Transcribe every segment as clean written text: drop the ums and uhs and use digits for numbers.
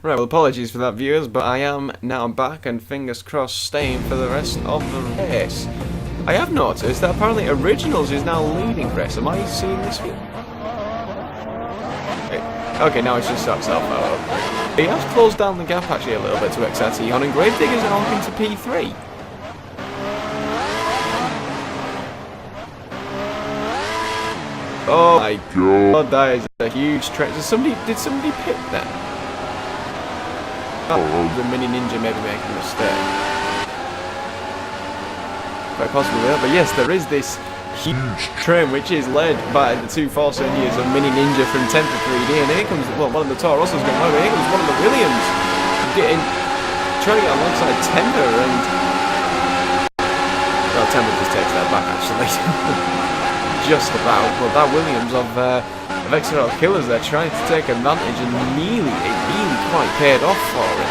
Right, well, apologies for that, viewers, but I am now back and fingers crossed staying for the rest of the race. I have noticed that apparently Originals is now leading Chris. Am I seeing this? Okay, now it's just stopped self out. He has closed down the gap actually a little bit to XRT on, and Gravedigger's now into P3. Oh my god, that is a huge trend. Did somebody pit that? Oh, the Mini Ninja maybe making a mistake. Quite possibly there, but yes, there is this huge train which is led by the two Force Indias of Mini Ninja from 10 for 3D, and here comes, well, one of the Toro Rosso's going over, here comes one of the Williams trying to get alongside Temper, and well, Temper just takes that back actually. Just about, but that Williams of XRL Killers, they're trying to take advantage, and it really quite paid off for it.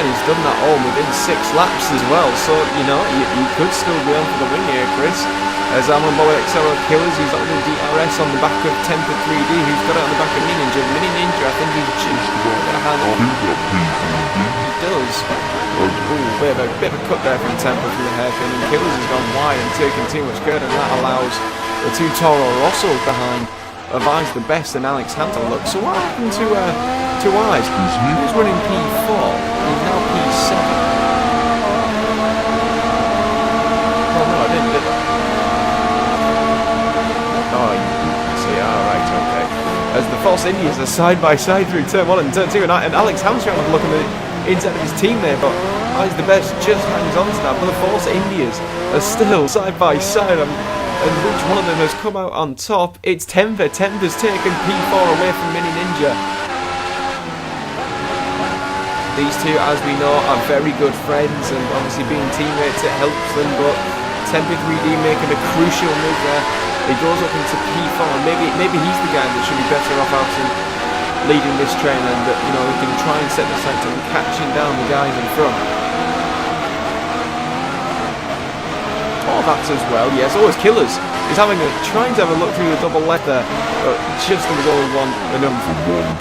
He's done that all within 6 laps as well, so you know you could still be on for the win here, Chris. As I'm on board with XRL Killers, he's got the DRS on the back of Temper 3D, who's got it on the back of Mini Ninja. Mini Ninja, I think he's just got a hand on. He does. Ooh, bit of a cut there from Temper through the hairpin, and Killers has gone wide and taken too much curve, and that allows the two Toro Rossos behind of Eyes the Best and Alex Hampton. Look, so what happened to Eyes? He was running P4, he's now P7. Oh no, I didn't, did I? Oh, you see, alright, okay. As the Force Indians are side by side through turn 1 and turn 2, and Alex Hampton was looking at the inside of his team there, but Eyes the Best just hangs on to that, but the Force Indians are still side by side. And which one of them has come out on top? It's Temper. Temper's taken P4 away from Mini Ninja. These two, as we know, are very good friends, and obviously being teammates, it helps them, but Temper 3D making a crucial move there. He goes up into P4, and maybe he's the guy that should be better off out in leading this train, and you know, he can try and set the sights on catching down the guys in front. Oh, that as well, yes. Oh, it's Killers. He's trying to have a look through the double left there, but just there was only one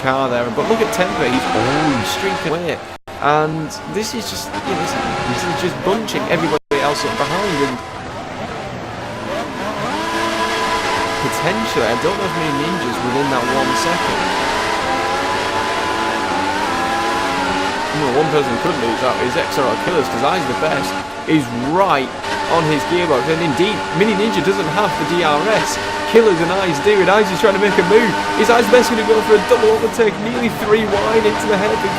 car there. But look at Temper, he's always streaking away, and this is just, you know, this is just bunching everybody else up behind, and potentially, I don't know if Mini Ninjas within that 1 second. You know, one person could lose out is XRL Killers, because Eyes the Best is right on his gearbox, and indeed Mini Ninja doesn't have the DRS. Killers and Eyes do, and Eyes is trying to make a move. Is Eyes Best going to go for a double overtake, nearly 3 wide into the head, and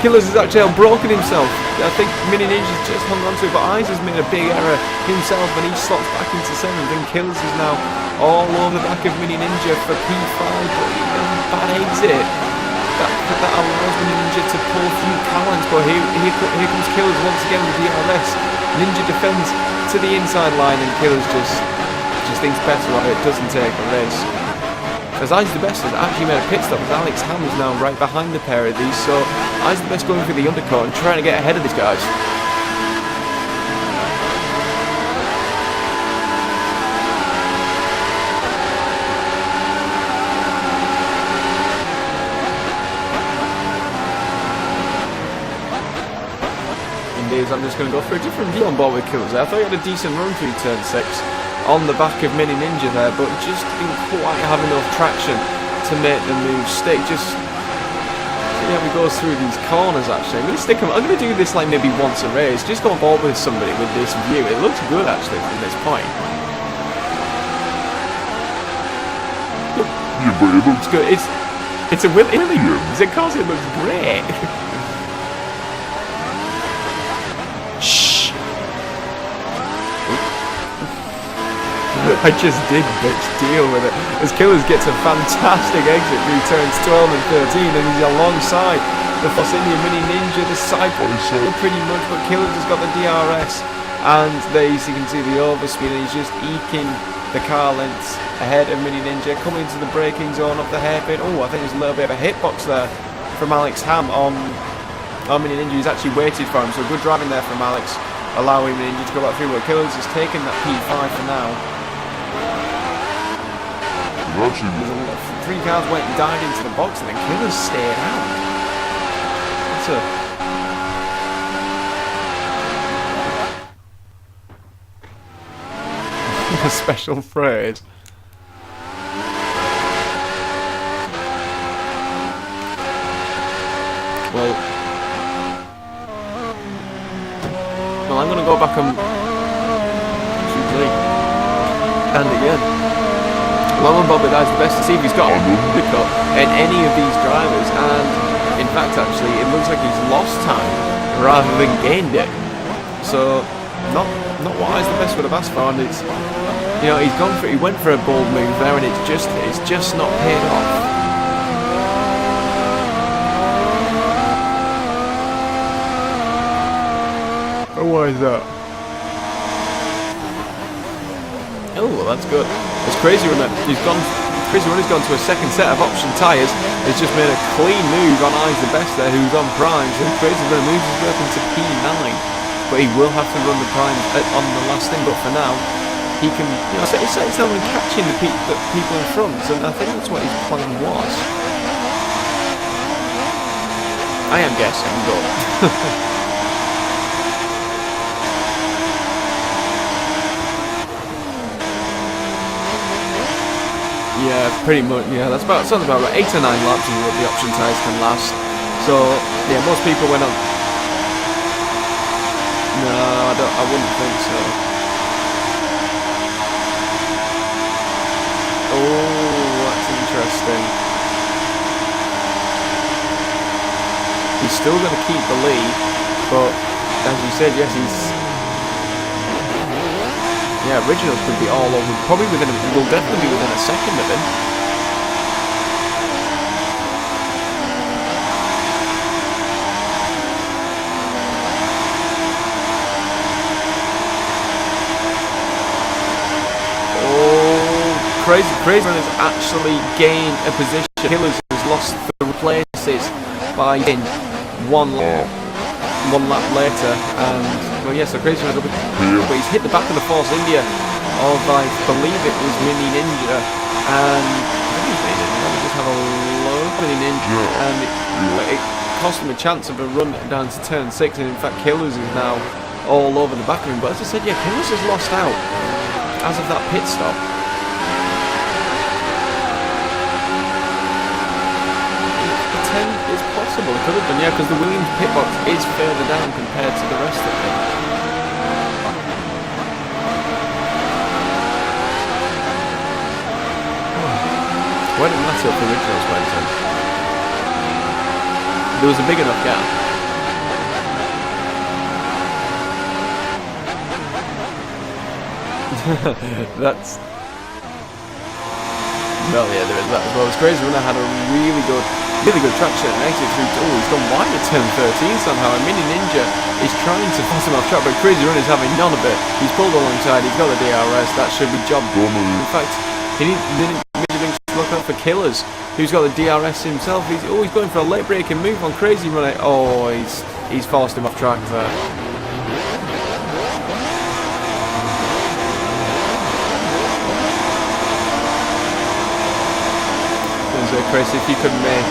Killers has actually broken himself. I think Mini Ninja's just hung on to it, but Eyes has made a big error himself, and he slots back into 7th, and Killers is now all over the back of Mini Ninja for P5, but he bad exit. That allows Mini Ninja to pull through Callens, but here comes Killers once again with DRS. Ninja defends to the inside line, and Killers just thinks better of it, doesn't take a race. As Eyes the Best has actually made a pit stop, as Alex Ham is now right behind the pair of these, so Eyes the Best going for the undercut and trying to get ahead of these guys. I'm just going to go for a different view on board with Killers. I thought he had a decent run through turn 6 on the back of Mini Ninja there, but just didn't quite have enough traction to make the move stick. Just see how he goes through these corners actually. I'm going to do this like maybe once a race, just go on board with somebody with this view. It looks good actually from this point. Yeah, but it looks good. It's a Williams. Of course it looks great. I just did deal with it, as Killers gets a fantastic exit through turns 12 and 13, and he's alongside the Force India Mini Ninja, the side pretty much, but Killers has got the DRS, and there you can see the overspeed, and he's just eking the car lengths ahead of Mini Ninja, coming into the braking zone up the hairpin. Oh, I think there's a little bit of a hitbox there from Alex Ham on Mini Ninja. He's actually waited for him, so good driving there from Alex, allowing Mini Ninja to go back through. But Killers has taken that P5 for now. Three cars went and died into the box, and then Killers stayed out. That's a special phrase. Well, I'm going to go back and again. Well, Bobby Dies the best to see if he's got a undercut in any of these drivers, and in fact, actually, it looks like he's lost time rather than gained it. So, not what I's the best would have asked for, and it's, you know, he went for a bold move there, and it's just not paid off. Oh, why is that? Oh, well, that's good. It's Crazy Runner. Crazy Runner's gone to a second set of option tyres. He's just made a clean move on I's the best there, who's on prime. So Crazy Runner moves his way up into P9, but he will have to run the prime on the last thing. But for now, he can. You know, it's not even catching the people in front, and I think that's what his plan was. I am guessing, but. Yeah, pretty much. Yeah, sounds about right. 8 or 9 laps is what the option tyres can last. So yeah, most people went on. No, I wouldn't think so. Oh, that's interesting. He's still going to keep the lead, but as you said, yes, yeah, Originals could be all over. Probably will definitely be within a second of him. Oh, Crazy Runner's actually gained a position. Killers has lost 3 places by in one lap later, and well, yes, so Crazy Runner's up, but he's hit the back of the Force India of, I believe it was Mini Ninja, and I think it was Mini Ninja. Let me just have a look. Mini Ninja, and it cost him a chance of a run down to turn 6, and in fact Killers is now all over the back of him. But as I said, yeah, Killers has lost out as of that pit stop. It's possible, it could have been, yeah, because the Williams pit box is further down compared to the rest of it. Why didn't matter if the Originals went in? There was a big enough gap. That's... Well, yeah, there is that as well. It's Crazy Runner had a really good traction and exit through. Oh, he's gone wide at turn 13 somehow. And Mini Ninja is trying to force him off track, but Crazy Runner's having none of it. He's pulled alongside, he's got the DRS, that should be job done. In fact, he didn't look out for Killers, who's got the DRS himself. He's going for a late braking move on Crazy Runner. Oh, he's forced him off track there. Chris, if you could make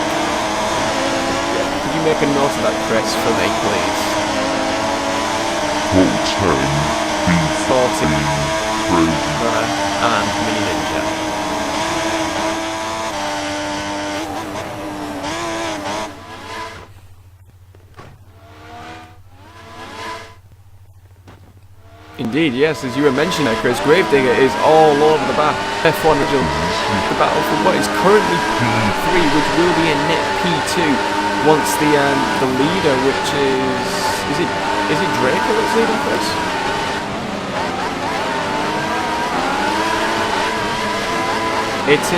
a note of that, Chris, for me, please? 14 Runner and Mini Ninja. Indeed, yes, as you were mentioning there, Chris, Gravedigger is all over the back. F1 the battle for what is currently P3, which will be a net P2 once the leader, which is it Draco that's leading, Chris? It's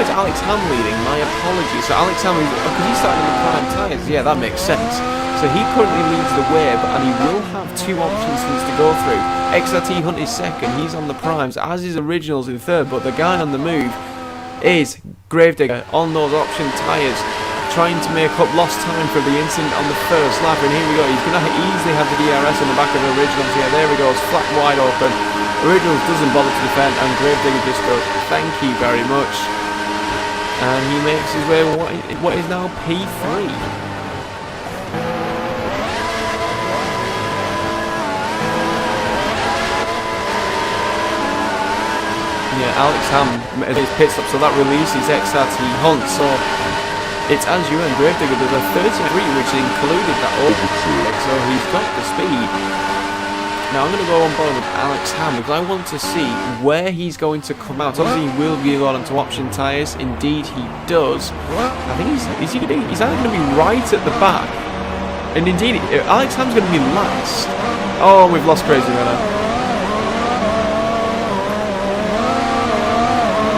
Alex Ham leading. My apologies. So Alex Ham, because he's starting with prime tyres. Yeah, that makes sense. So he currently leads the web, and he will have 2 options for us to go through. XRT Hunt is second. He's on the primes, as is Originals in third. But the guy on the move is Gravedigger on those option tyres, trying to make up lost time for the incident on the first lap. And here we go. He's going to easily have the DRS on the back of Originals. Yeah, there we go. It's flat wide open. Originals doesn't bother to defend, and Gravedigger just goes, thank you very much. And he makes his way what is now P3. Yeah, Alex Ham at his pit stop, so that releases XRT Hunt. So it's as you and Gravedigger does a 33, which included that overtake, so he's got the speed. Now I'm going to go on board with Alex Ham because I want to see where he's going to come out. Obviously he will be going onto option tyres. Indeed he does. I think he's either going to be right at the back. And indeed Alex Ham's going to be last. Oh, we've lost Crazy Runner.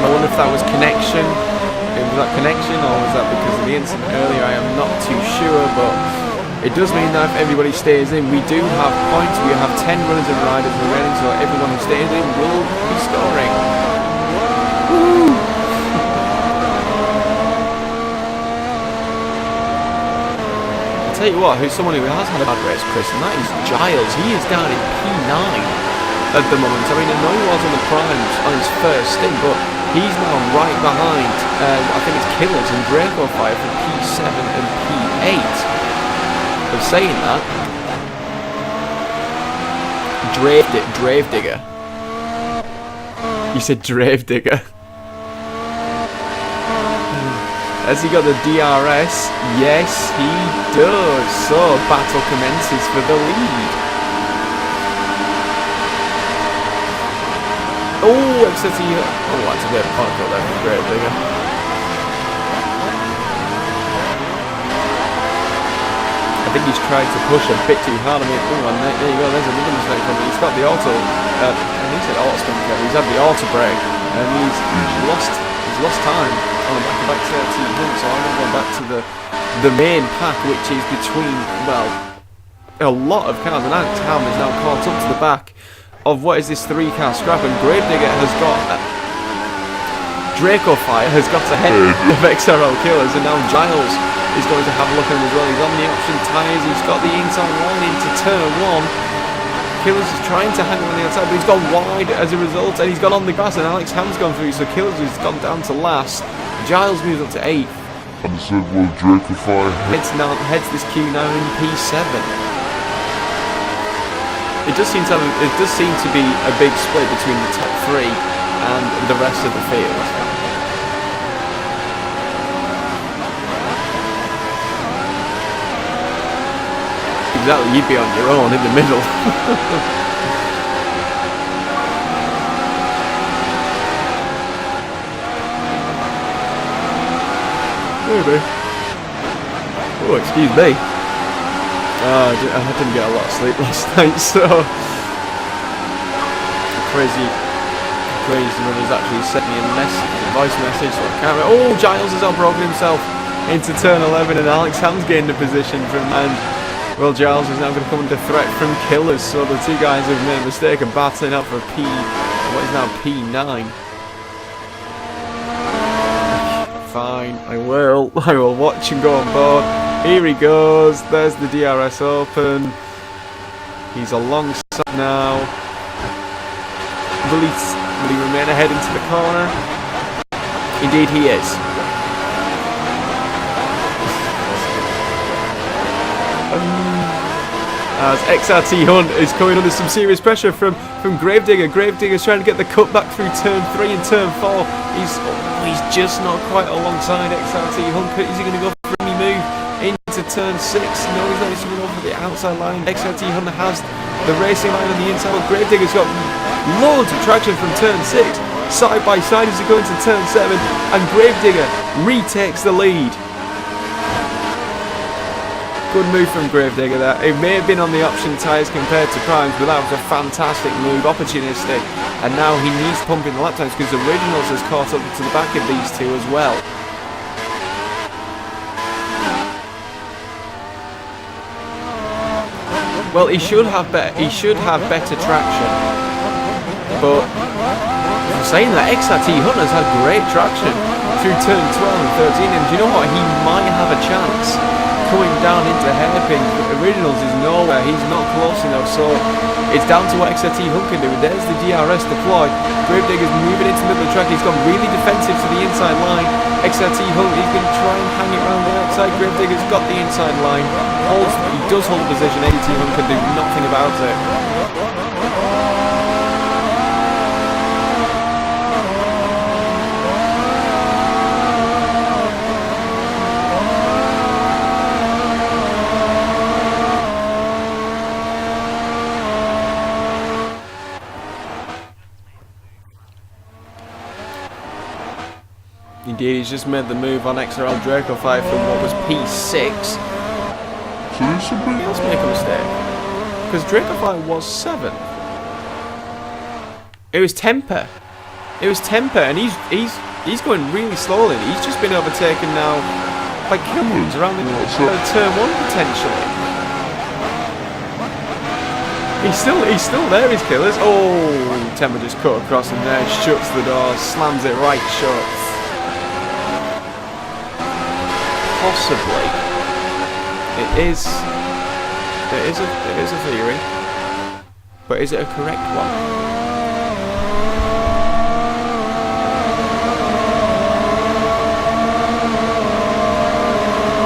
I wonder if that was connection. Was that connection or was that because of the incident earlier? I am not too sure, but it does mean that if everybody stays in, we do have points. We have 10 runners and riders remaining, so everyone who stays in will be scoring. Woo! I'll tell you what, who's someone who has had a bad race, Chris, and that is Giles. He is down in P9 at the moment. I mean, I know he was on the primes on his first stint, but he's now right behind, I think it's Killers and Draco Fire for P7 and P8. Of saying that, Gravedigger. You said Gravedigger. Has he got the DRS? Yes, he does. So battle commences for the lead. Oh, XRT. Oh, that's a bit of a particle there for Gravedigger. I think he's tried to push a bit too hard. I mean, oh, and there you go. There's another mistake from him. He's got the auto. And he said auto spin together. He's had the auto brake, and he's lost time on the back to Hunt. So I'm going to go back to the main pack, which is between a lot of cars. And Alex Ham is now caught up to the back of what is this 3-car scrap, and Gravedigger has got. Draco Fire has got ahead of XRL Killers, and now Giles is going to have a look at him as well. He's on the option tyres, he's got the inside line into turn 1. Killers is trying to hang on the outside, but he's gone wide as a result, and he's gone on the grass, and Alex Ham's gone through, so Killers has gone down to last. Giles moves up to 8th. And so will Draco Fire heads this queue now in P7. It does seem to be a big split between the top 3 and the rest of the field. Exactly, you'd be on your own in the middle. Maybe. Oh, excuse me. I didn't get a lot of sleep last night, so crazy runners actually sent me a voice message. So I can't remember. Oh, Giles has outbroken himself into turn 11, and Alex Ham's gained a position from and. Well, Giles is now going to come under threat from Killers, so the two guys who have made a mistake are battling up for what is now P9. Fine, I will watch and go on board. Here he goes, there's the DRS open. He's alongside now. Will he remain ahead into the corner? Indeed he is. As XRT Hunt is coming under some serious pressure from Gravedigger. Gravedigger's trying to get the cut back through turn 3 and turn 4. He's just not quite alongside XRT Hunt. Is he going to go for any move into turn 6? No, he's not. He's going over the outside line. XRT Hunt has the racing line on the inside. Well, Gravedigger's got loads of traction from turn 6. Side by side as he goes into turn 7. And Gravedigger retakes the lead. Good move from Gravedigger there. It may have been on the option tyres compared to Primes, but that was a fantastic move, opportunistic. And now he needs pumping the lap times because Originals has caught up to the back of these two as well. Well, he should have better traction. But for saying that, XRT Hunter's had great traction through turn 12 and 13, and do you know what? He might have a chance coming down into hairpins, but Originals is nowhere. He's not close enough, so it's down to what XRT Hunt can do. There's the DRS deployed. Gravedigger's moving into the middle of the track. He's gone really defensive to the inside line. XRT Hunt, he's going to try and hang it around the outside. Gravedigger's got the inside line. He does hold the position. XRT Hunt can do nothing about it. Indeed, he's just made the move on XRL Draco 5 from what was P6. Let's make a mistake. Because Draco 5 was 7th. It was Temper. It was Temper, and he's going really slowly. He's just been overtaken now by Kilmans around the turn 1 potentially. He's still there, his Killers. Oh, Temper just cut across and there, shuts the door, slams it right shut. Possibly, it is a theory, but is it a correct one?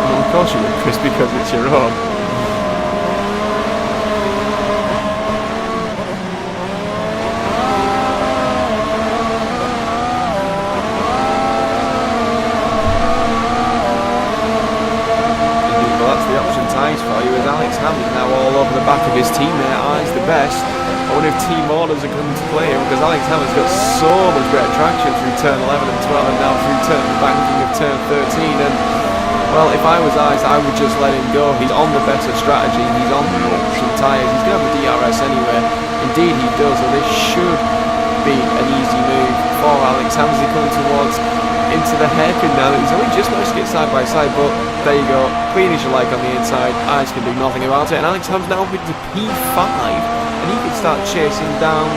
Well, of course you would, Chris, because it's your own. For you as Alex Hamilton now all over the back of his teammate, eyes the best. I wonder if team orders are coming to play here because Alex Hamilton's got so much better traction through turn 11 and 12 and now through the banking of turn 13, and well, if I was Ice, I would just let him go. He's on the better strategy, he's on the option tyres, he's going to have the DRS anyway. Indeed he does, and this should be an easy move for Alex Hamilton coming towards into the hairpin now. He's only just managed to get side by side, but there you go, clean as you like on the inside. Ice can do nothing about it, and Alex Ham's now up into P5, and he can start chasing down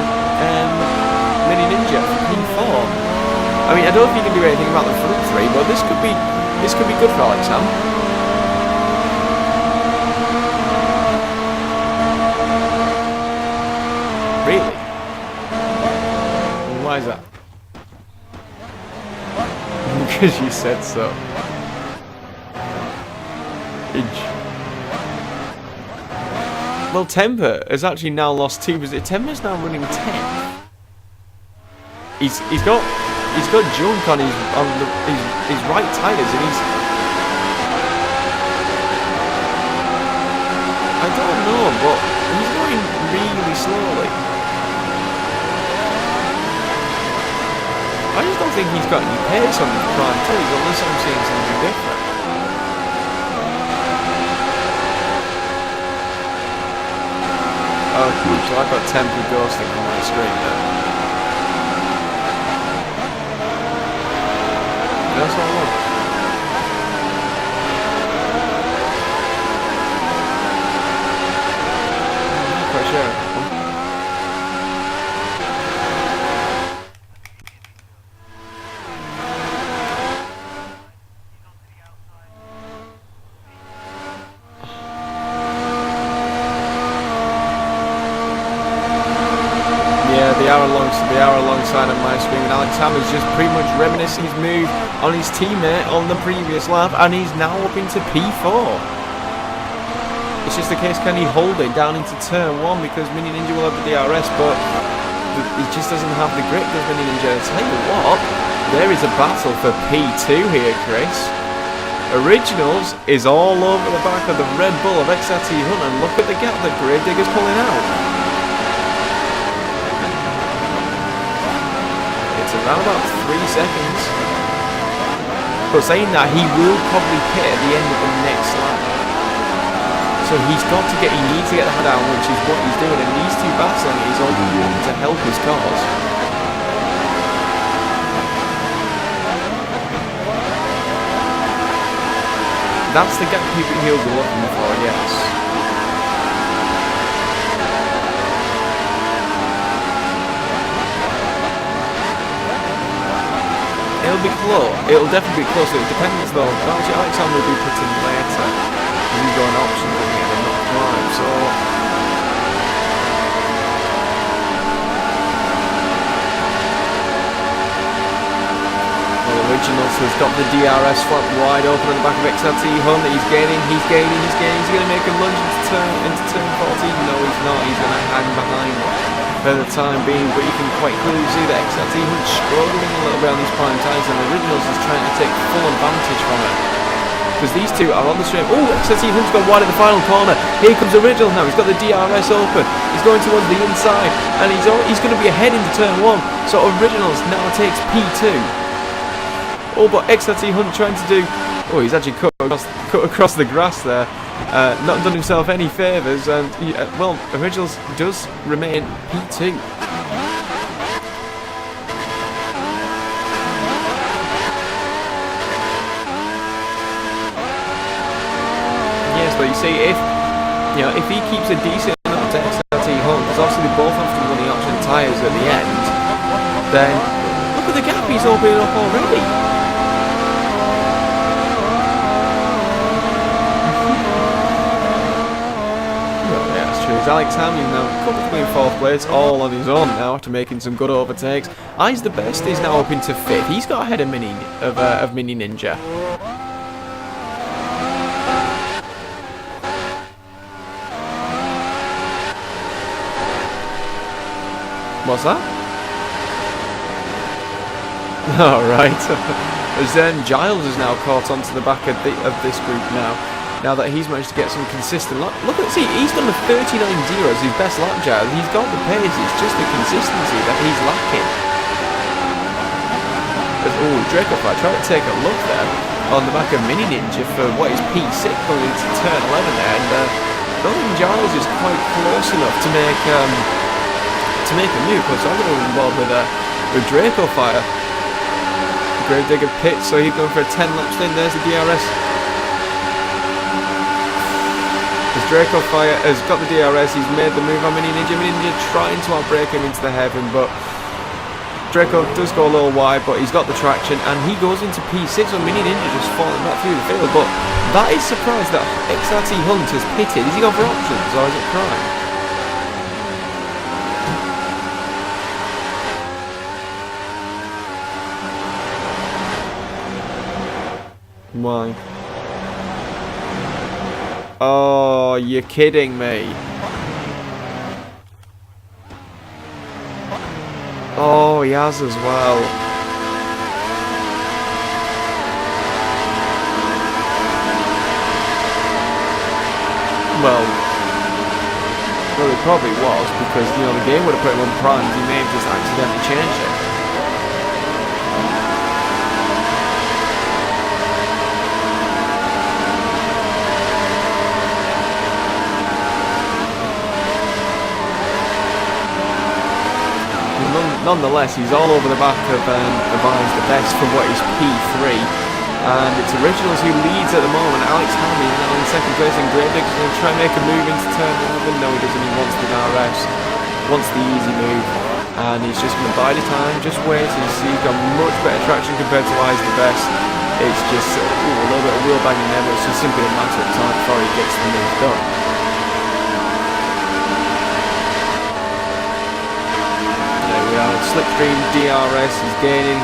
Mini Ninja for P4. I mean, I don't know if he can do anything about the front three, but this could be good for Alex Ham. Really? Why is that? Because you said so. Well, Temper has actually now lost 2 positions. Temper's now running 10th. He's got junk on his right tyres, and he's. I don't know, but he's going really slowly. I just don't think he's got any pace on his prime tires, unless I'm seeing something different. Okay, so I've got Temper ghosting on my screen there. That's all I want. I'm not quite sure. The hour alongside on my screen, and Alex Ham is just pretty much reminiscing his move on his teammate on the previous lap, and he's now up into P4. It's just a case, can he hold it down into turn 1, because Mini Ninja will have the DRS, but he just doesn't have the grip, does Mini Ninja. I'll tell you what, there is a battle for P2 here, Chris. Originals is all over the back of the Red Bull of XRT Hunt, and look at the gap that Gravedigger's pulling out. Around about 3 seconds. But saying that, he will probably pit at the end of the next lap. So he needs to get the head down, which is what he's doing, and these two battling is only going to help his cause. That's the gap he'll be looking for, yes. It'll be close. It'll definitely be close. It depends though. Actually, Alexander will be put in later. He's got an option to get and not climb. So Originals has got the DRS flap wide open at the back of XRT Hunt. He's gaining. He's going to make a lunge into turn 14. No, he's not. He's going to hang behind for the time being. But you can quite clearly see that XRT Hunt struggling a little bit on these prime tyres, and Originals is trying to take full advantage from it. Because these two are on the straight. Oh, XRT Hunt's gone wide in the final corner. Here comes Originals now. He's got the DRS open. He's going towards the inside, and he's going to be ahead into turn 1. So Originals now takes P2. Oh, but XRT Hunt trying to do... Oh, he's actually cut across the grass there. Not done himself any favours. And, well, Originals does remain P2. Yes, but you see, if he keeps a decent amount to XRT Hunt, because obviously they both have to run the option tyres at the end, then look at the gap he's opening up already. Alex Hamlin now comfortably in 4th place, all on his own now after making some good overtakes. Eyes the Best is now up into 5th. He's got ahead of Mini Ninja. What's that? Alright. As then Giles is now caught onto the back of this group now that he's managed to get some consistent lap. Look at, see, he's done the 39.0 as his best lap jar. He's got the pace, it's just the consistency that he's lacking. Oh, Draco, I tried to take a look there on the back of Mini Ninja for what is P6 going into turn 11 there, and I don't think Giles is quite close enough to make a move, because I'm going to be involved with Draco Fire. Gravedigger pits, so he's going for a 10 lap stint. There's the DRS. Draco Fire has got the DRS, he's made the move on Mini Ninja. Mini Ninja trying to outbrake him into the heaven, but Draco does go a little wide, but he's got the traction, and he goes into P6 on Mini Ninja just falling back through the field. But that is surprised that XRT Hunt has pitted. Is he gone for options, or is it prime? Why? Oh, you're kidding me. Oh, he has as well. Well, it probably was, because, the game would have put him on primes. He may have just accidentally changed it. Nonetheless, he's all over the back of Eyes the Best for what is P3, and it's Originals who leads at the moment. Alex Hamlin now in 2nd place, and Gravedigger's going to try and make a move into turn 11. No, he doesn't. He wants the DRS, wants the easy move, and he's just going to bide his time, just wait and see. He's got much better traction compared to Eyes the Best. It's just a little bit of wheel banging there, but it's just simply a matter of time before he gets the move done. Slipstream DRS, he's gaining,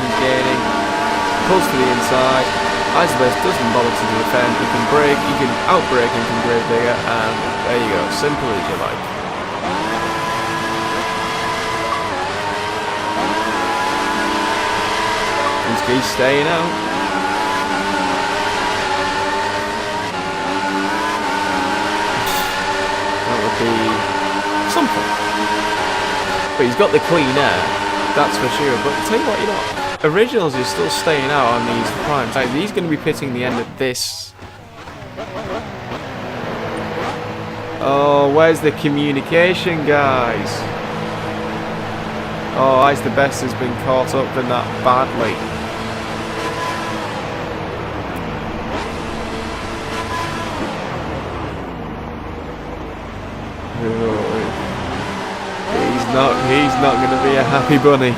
pulls to the inside. Eyes the Best doesn't bother to defend, he can brake, he can outbrake him from Gravedigger, and there you go, simple as you like. He's staying out. That would be something. But he's got the clean air. That's for sure. But tell you what, Originals is still staying out on these primes. Like, he's going to be pitting the end of this. Oh, where's the communication, guys? Oh, Ice the Best has been caught up in that badly. He's not going to be a happy bunny.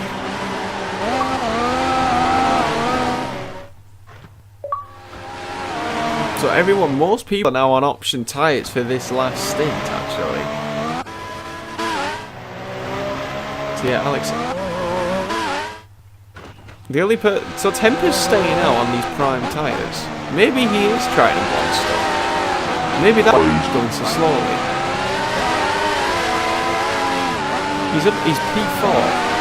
So most people are now on option tyres for this last stint, actually. So yeah, Alex. So Temper's staying out on these prime tyres. Maybe he is trying to block stuff. Maybe that's going so slowly. He's P4.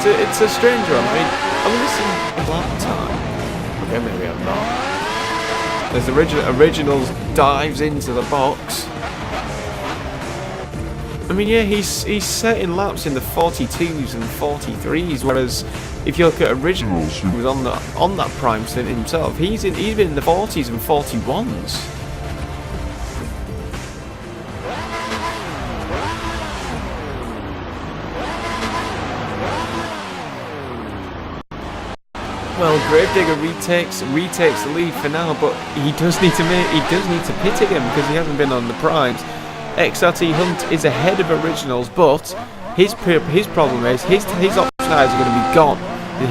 It's a strange one. I mean, I'm going to see lap time. Okay, maybe I'm not. There's Originals dives into the box. I mean, yeah, he's setting laps in the 42s and 43s, whereas if you look at Originals, who was on that prime stint himself, he's been in the 40s and 41s. Well, Gravedigger retakes the lead for now, but he does need to pit again because he hasn't been on the primes. XRT Hunt is ahead of Originals, but his problem is his option tyres are going to be gone.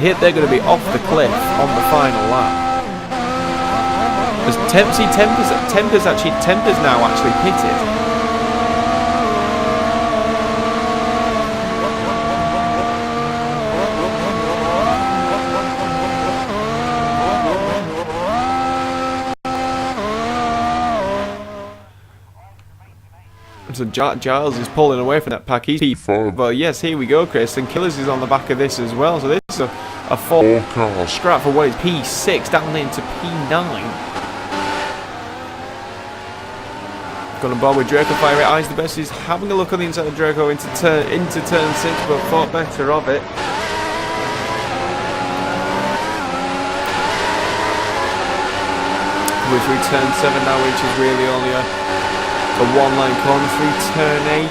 They're going to be off the cliff on the final lap. Because Temper's now actually pitted. So Giles is pulling away from that pack. He's P4. Well, yes, here we go, Chris. And Killers is on the back of this as well. So this is a 4 car scrap for what is P6 down into P9. Got a ball with Draco Fire. Eyes the Best is having a look on the inside of Draco into turn 6, but thought better of it. With through turn 7 now, which is really only a one-line corner through turn 8.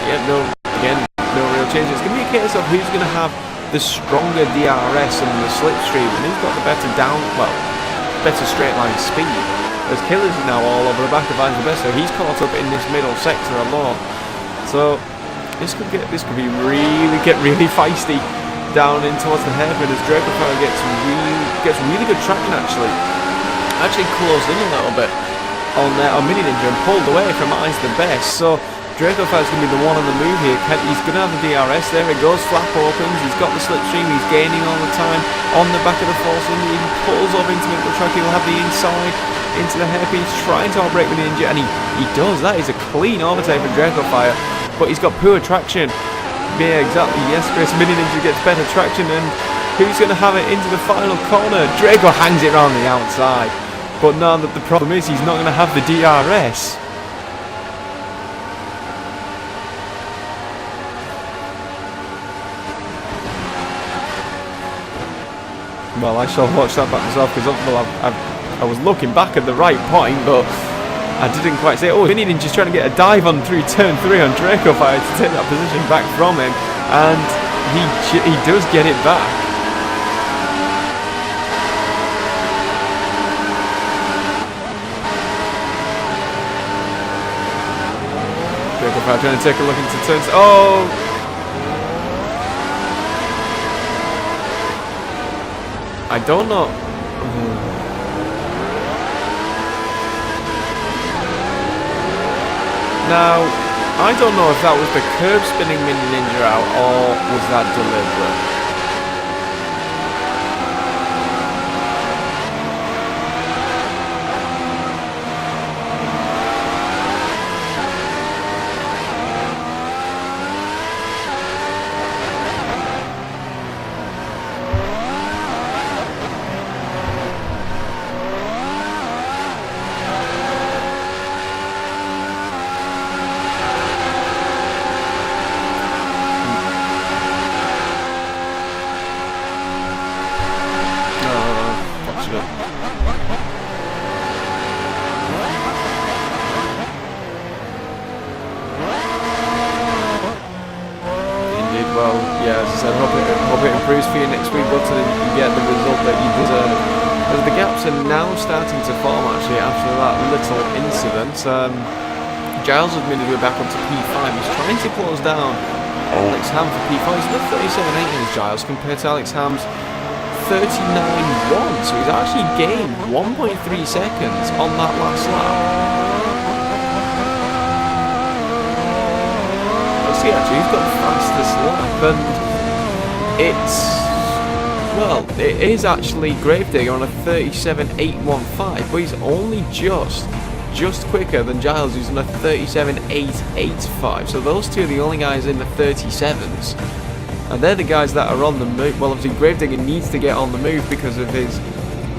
Yeah, no real change. It's going to be a case of who's going to have the stronger DRS and the slipstream, and who's got the better better straight line speed. As Killers is now all over the back of Eyes the Best, so he's caught up in this middle sector a lot. So this could be really feisty down in towards the hairpin as Dracofire gets really good traction actually closed in a little bit on Mini Ninja and pulled away from Eyes the Best. So Dracofire's going to be the one on the move here. He's going to have the DRS. There it goes. Flap opens. He's got the slipstream. He's gaining all the time on the back of the force. And he pulls over into the track. He'll have the inside into the hairpin. He's trying to outbrake Mini Ninja, and he does. That is a clean overtake for Dracofire, but he's got poor traction. Yeah, exactly. Yes, Chris. Mini Ninja gets better traction, and who's going to have it into the final corner? Draco hangs it around the outside. But now that the problem is he's not going to have the DRS. Well, I shall watch that back myself because I was looking back at the right point, but I didn't quite say. Oh, Mini Ninja's trying to get a dive on through turn 3 on Dracofire to take that position back from him, and he does get it back. Trying to take a look into turns. Oh! I don't know. Now, I don't know if that was the curb spinning Mini Ninja out or was that deliberate. well, yeah, as I said, hope it improves for you next week, but you get the result that you deserve. As the gaps are now starting to form, actually, after that little incident. Giles has made his way back up to P5. He's trying to close down Alex Ham for P4. He's got 37.8 in his Giles compared to Alex Ham's 39.1. So he's actually gained 1.3 seconds on that last lap. Let's see, actually, he's got the fastest lap, and it is actually Gravedigger on a 37.815, but he's only just quicker than Giles, who's on a 37.885. So those two are the only guys in the 37s, and they're the guys that are on the move. Well, obviously Gravedigger needs to get on the move because of his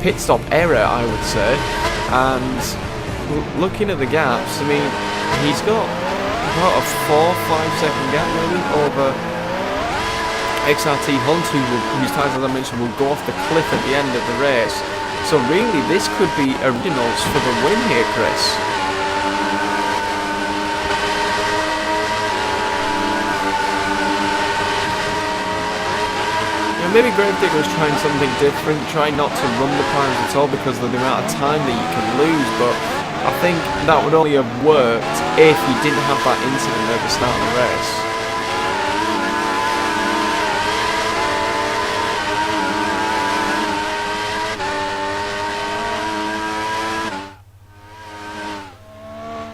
pit stop error, I would say. And looking at the gaps, I mean, he's got about a 4-5 second gap really over XRT Hunt, whose tyres, as I mentioned, will go off the cliff at the end of the race. So really, this could be originals for the win here, Chris. Yeah, maybe Gravedigger was trying something different, trying not to run the primes at all because of the amount of time that you can lose, but I think that would only have worked if you didn't have that incident at the start of the race.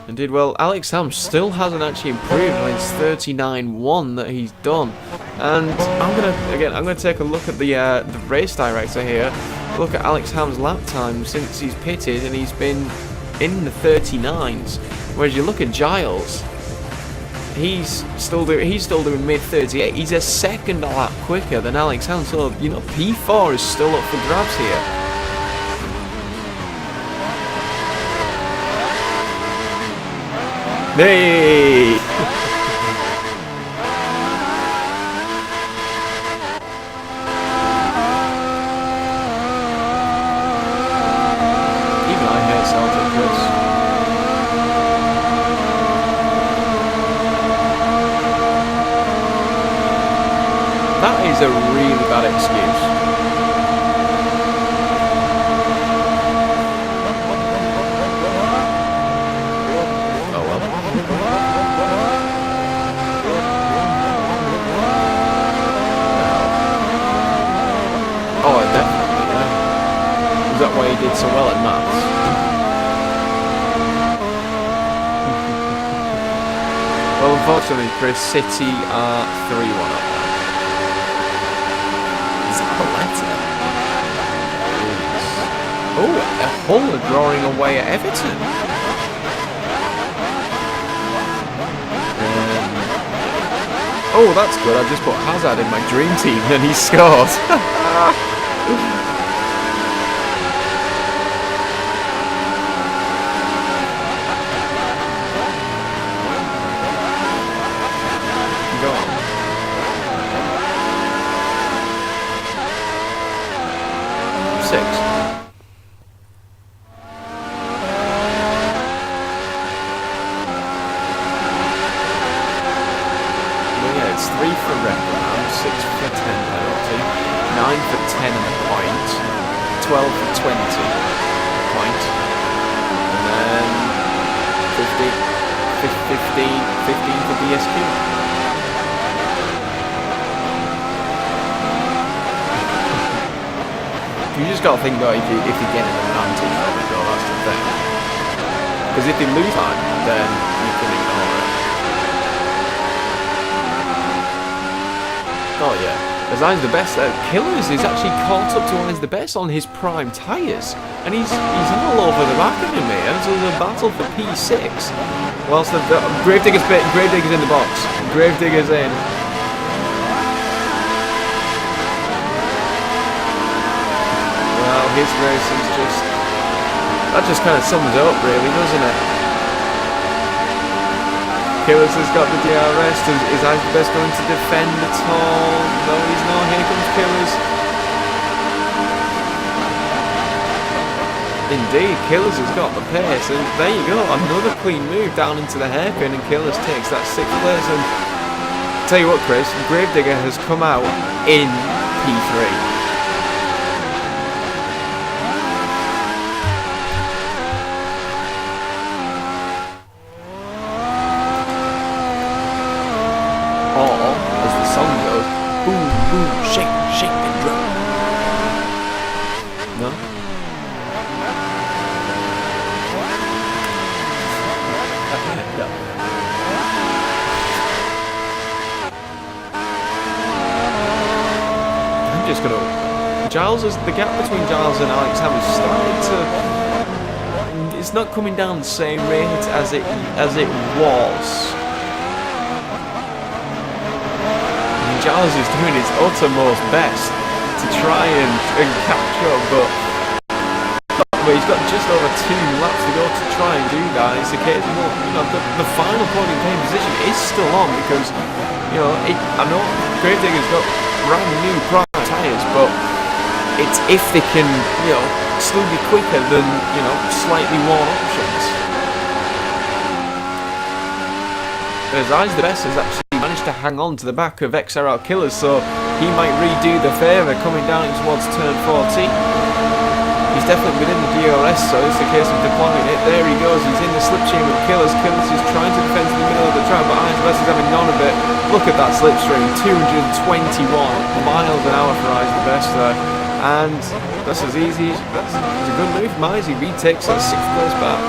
Indeed, well, Alex Ham still hasn't actually improved on his 39.1 that he's done, and I'm gonna take a look at the race director here. Look at Alex Ham's lap time since he's pitted, and he's been in the 39s. Whereas you look at Giles, he's still doing mid 38. He's a second lap quicker than Alex Ham. So you know, P4 is still up for grabs here. Hey! Even I hate Celtic, Chris. That is a really bad excuse. Is that why he did so well at maths? Well, unfortunately, Chris, City are 3-1 up now. Is that a letter? Oh, Hull are drawing away at Everton. Oh, that's good. I just put Hazard in my dream team and he scored. It's 3 for reprimand, 6 for 10 penalty, 9 for 10 and a point, 12 for 20 point, and then 15 for BSQ. You just got to think though, if you get an advantage from it though, that's the thing. Because if they lose time, then you can ignore it. Oh yeah, as I's the best. Killers is actually caught up to I's the best on his prime tyres, and he's all over the back of him here. So there's a battle for P6. Whilst the Gravedigger's in the box. Gravedigger's in. Well, his race is that just kind of sums it up, really, doesn't it? Killers has got the DRS. Is I's the best going to defend at all? No, he's not. Here comes Killers. Indeed, Killers has got the pace, and there you go, another clean move down into the hairpin, and Killers takes that 6th place and tell you what, Chris, Gravedigger has come out in P3. Or, as the song goes, boom, boom, shake, shake and drum. No? No. I'm just gonna... the gap between Giles and Alex Ham is starting to... It's not coming down the same rate as it was. Giles is doing his uttermost best to try and catch up, but he's got just over 2 laps to go to try and do that. It's occasional, the final podium paying position is still on because, I know Gravedigger's got brand new prime tyres, but it's if they can, still be quicker than, slightly worn options. Whereas Eyes the Best has actually managed to hang on to the back of XRL Killers, so he might redo the favour coming down towards turn 14. He's definitely within the DRS, so it's a case of deploying it. There he goes, he's in the slipstream with Killers. Killers is trying to defend in the middle of the track, but Eyes the Best is having none of it. Look at that slipstream, 221 miles an hour for Eyes the Best there. And that's as easy, that's a good move from Eyes. He retakes that 6th place back.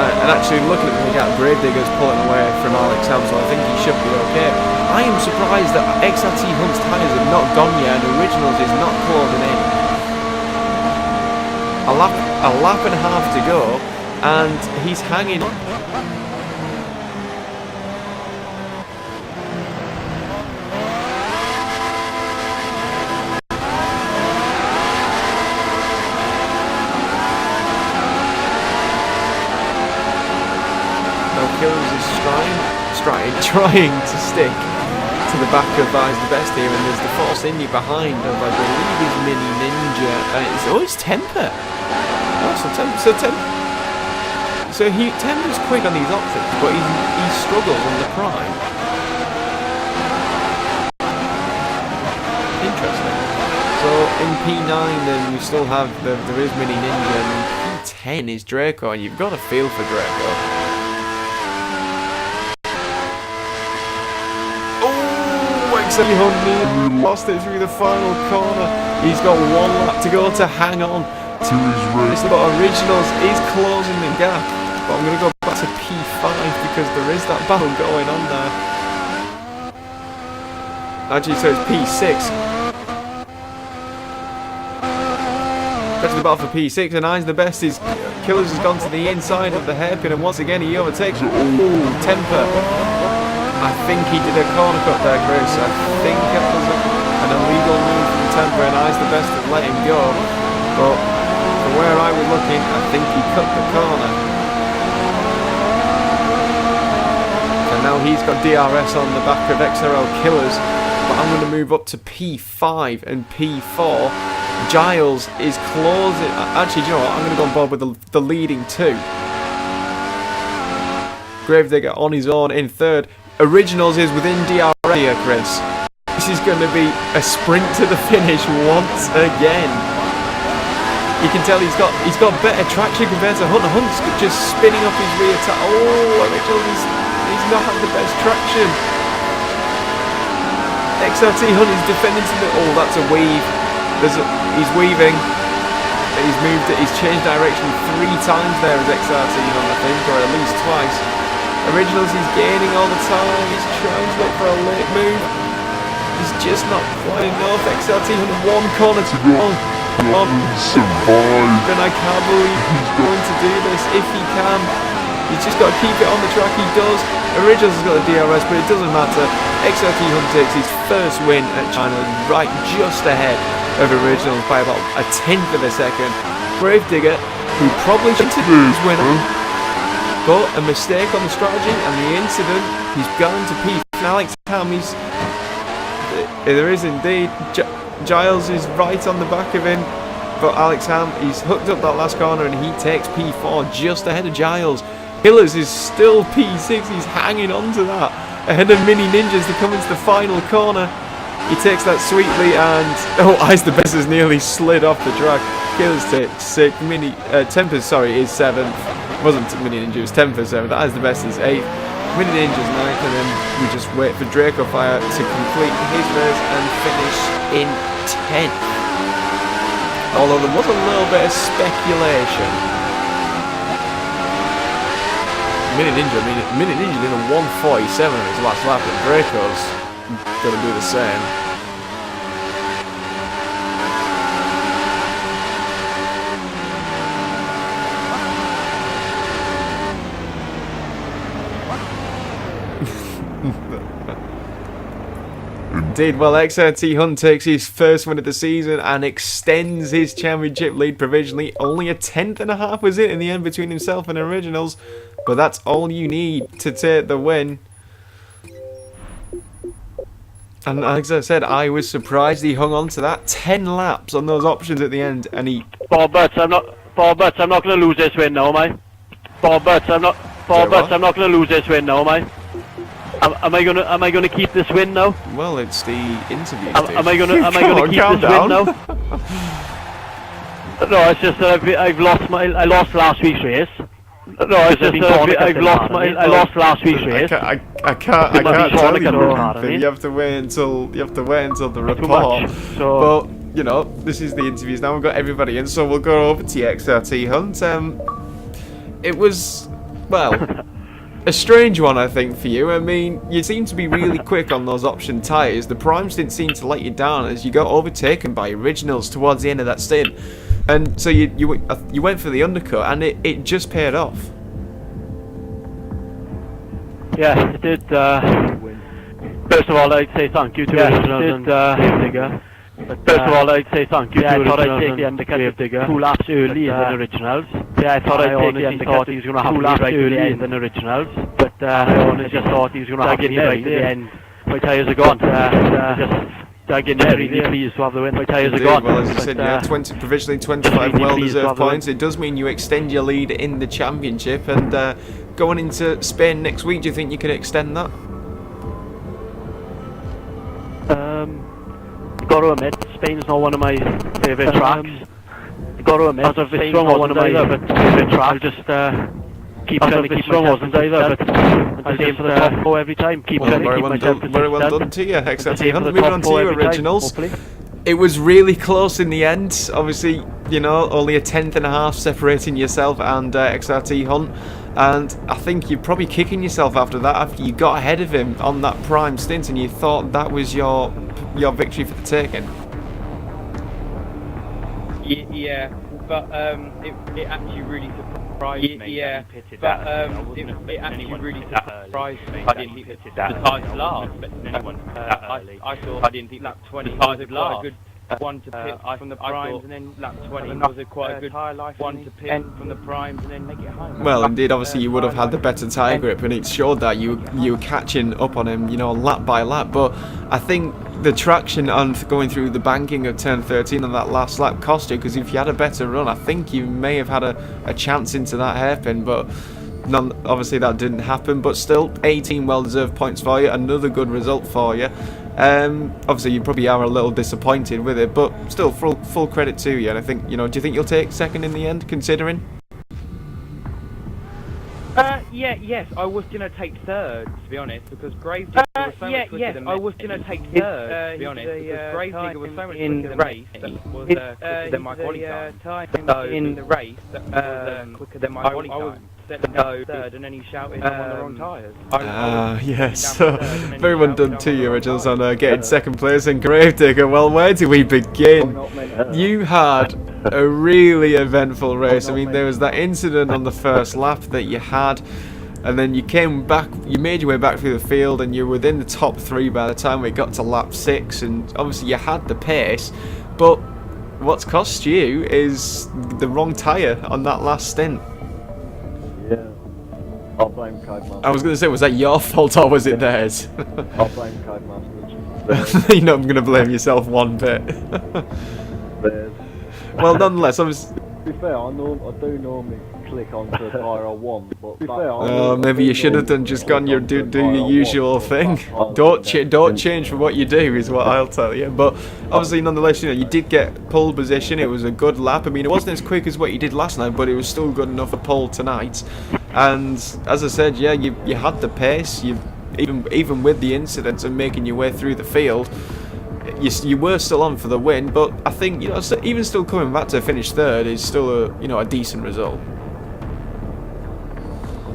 And actually looking at the gap, Gravedigger's pulling away from Alex Ham, so I think he should be okay. I am surprised that XRT Hunt's tyres have not gone yet and Originals is not closing in. A lap and a half to go and he's hanging on. Killers is trying to stick to the back of Eyes the Best here, and there's the Force Indy behind of, I believe, is Mini Ninja, and it's Temper. Temper's quick on these options, but he struggles on the Prime. Interesting. So in P9 then we still have there is Mini Ninja, and P10 is Draco, and you've got a feel for Draco. XRT Hunt lost it through the final corner. He's got 1 lap to go to hang on to his race. But Originals is closing the gap. But I'm going to go back to P5 because there is that battle going on there. Actually, so it's P6. That's the battle for P6, and Eyes the Best is Killers has gone to the inside of the hairpin, and once again he overtakes. Temper. I think he did a corner cut there, Chris. I think it was an illegal move from Temper, and Eyes the Best to let him go. But from where I was looking, I think he cut the corner. And now he's got DRS on the back of XRL Killers. But I'm going to move up to P5 and P4. Giles is closing. Actually, do you know what? I'm going to go on board with the leading 2. Gravedigger on his own in 3rd. Originals is within DRS here, Chris. This is going to be a sprint to the finish once again. You can tell he's got better traction compared to Hunt. Hunt's just spinning up his rear tire. Oh, Originals he's not had the best traction. XRT Hunt is defending to the... Oh, that's a weave. He's weaving. He's moved it. He's changed direction 3 times there as XRT Hunt, I think, or at least twice. Originals, he's gaining all the time. He's trying to look for a late move. He's just not quite enough. XRT Hunt 1 corner to go. Then I can't believe he's going to do this. If he can, he's just got to keep it on the track. He does. Originals has got the DRS, but it doesn't matter. XRT Hunt takes his first win at China, right just ahead of Originals by about a 10th of a second. Gravedigger, who probably should have been his winner, but a mistake on the strategy and the incident, he's gone to P. Alex Ham, there is indeed. Giles is right on the back of him, but Alex Ham, he's hooked up that last corner and he takes P4 just ahead of Giles. Killers is still P6. He's hanging on to that. Ahead of Mini Ninjas to come into the final corner. He takes that sweetly and... Oh, Ice the Best has nearly slid off the track. Killers takes 6th. Tempest, sorry, is 7th. It wasn't Mini Ninja, it was Tempest 7th. Ice the Best is 8th. Mini Ninja's 9th. And then we just wait for Draco Fire to complete his race and finish in 10th. Although there was a little bit of speculation. Mini Ninja did a 1:47 in his last lap, and Draco's going to do the same. Indeed, well, XRT Hunt takes his first win of the season and extends his championship lead provisionally. Only a 10th was it in the end between himself and Originals, but that's all you need to take the win. And as I said, I was surprised he hung on to that 10 laps on those options at the end, and he. Bobbert, I'm not going to lose this win now, mate. Bobbert, I'm not going to lose this win now, mate. Am I gonna keep this win now? Well, it's the interview. Am I gonna keep this win now? No, it's just that I lost last week's race. No, it's just that I lost last week's race. I can't tell you. You have to wait until the report. But you know, this is the interviews now. We've got everybody in, so we'll go over to XRT Hunt. It was, well, a strange one, I think, for you. I mean, you seem to be really quick on those option tyres. The primes didn't seem to let you down as you got overtaken by Originals towards the end of that stint. And so you went for the undercut, and it just paid off. Yeah, it did. First of all, I'd say thank you to Originals and Digger. First of all, I'd say thank you to Originals. I thought I'd take the undercut 2 laps early than Originals. Yeah, I thought I'd take the undercut he was going to have 2 laps early than Originals. But I honestly just thought he was going to have to right at the end. My tyres are gone. Just getting really pleased to have the win. My tyres are gone. Well, as you said, yeah, provisionally 25 well-deserved points. It does mean you extend your lead in the championship. And going into Spain next week, do you think you can extend that? Got to admit, Spain's not one of my favourite tracks. Got to admit, Spain's not one of my favourite tracks. I'll just keep trying to keep strong, wasn't either, but I'll aim for the top 4 every time. Keep trying to keep myself very well done to you, XRT Hunt. Moving on to you, Originals. It was really close in the end. Obviously, you know, only a 10th separating yourself and XRT Hunt. And I think you're probably kicking yourself after that, after you got ahead of him on that prime stint and you thought that was your victory for the taking. Yeah, but it actually really surprised me. Yeah, but it actually really surprised me. I didn't think that I was last, but I thought I didn't think lap 20 was quite a good one to pit from the primes, and then lap 20 was quite a good one to pit from the primes and then make it home. Well, indeed, obviously you would have had the better tyre grip, and it showed that you were catching up on him, you know, lap by lap. But I think the traction on going through the banking of turn 13 on that last lap cost you, because if you had a better run, I think you may have had a chance into that hairpin, but obviously that didn't happen. But still, 18 well-deserved points for you, another good result for you. Obviously you probably are a little disappointed with it, but still full credit to you. And I think, you know, do you think you'll take second in the end, considering? Yes, I was going to take third, to be honest, because Gravedigger was so much quicker than me. I was going to take third, to be honest, because Gravedigger was so much quicker than me. That was quicker than my body time. So in the race, that was quicker than my body time. No, third, and then he shouted, I'm on the wrong tyres. Yes. Very well done to you, Originals, on getting second place in Gravedigger. Well, where do we begin? You had a really eventful race. I mean, there was that incident on the first lap that you had, and then you came back, you made your way back through the field, and you were within the top 3 by the time we got to lap 6, and obviously you had the pace, but what's cost you is the wrong tyre on that last stint. Yeah, I'll blame Codemaster. I was going to say, was that your fault or was it theirs? I'll blame Codemaster. You're not going to blame yourself one bit. Theirs. Well, nonetheless, I was... To be fair, I do normally click onto IRL 1, but maybe you should have done just gone your do your usual thing. Don't change from what you do is what I'll tell you. But obviously, nonetheless, you did get pole position. It was a good lap. I mean, it wasn't as quick as what you did last night, but it was still good enough for pole tonight. And as I said, yeah, you had the pace. You even with the incidents and making your way through the field, you were still on for the win. But I think even still coming back to finish third is still a decent result.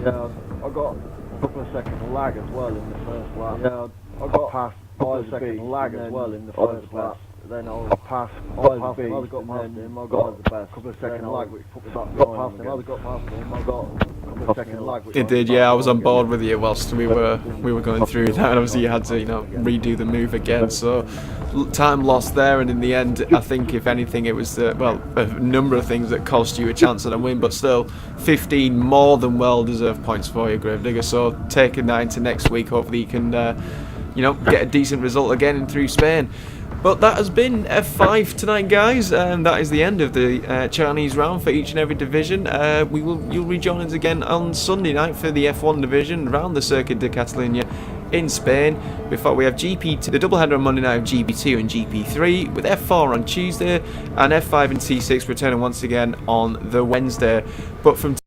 Yeah, I got a couple of second lag as well in the first lap. Yeah, I got past a couple of second lag as well in the first lap. Then I passed him, I got past him, I got a couple of second lag which put me back behind him. I got past him, I got a couple of second lag. It did, yeah. I was on board with you whilst we were going through that, and obviously you had to redo the move again. So time lost there, and in the end, I think if anything, it was a number of things that cost you a chance at a win, but still 15 more than well deserved points for you, Gravedigger. So taking that into next week, hopefully you can get a decent result again in through Spain. But that has been F5 tonight, guys, and that is the end of the Chinese round for each and every division. You'll rejoin us again on Sunday night for the F1 division around the Circuit de Catalunya in Spain. Before we have GP2, the double header on Monday night of GP2 and GP3, with F4 on Tuesday and F5 and T6 returning once again on the Wednesday. But from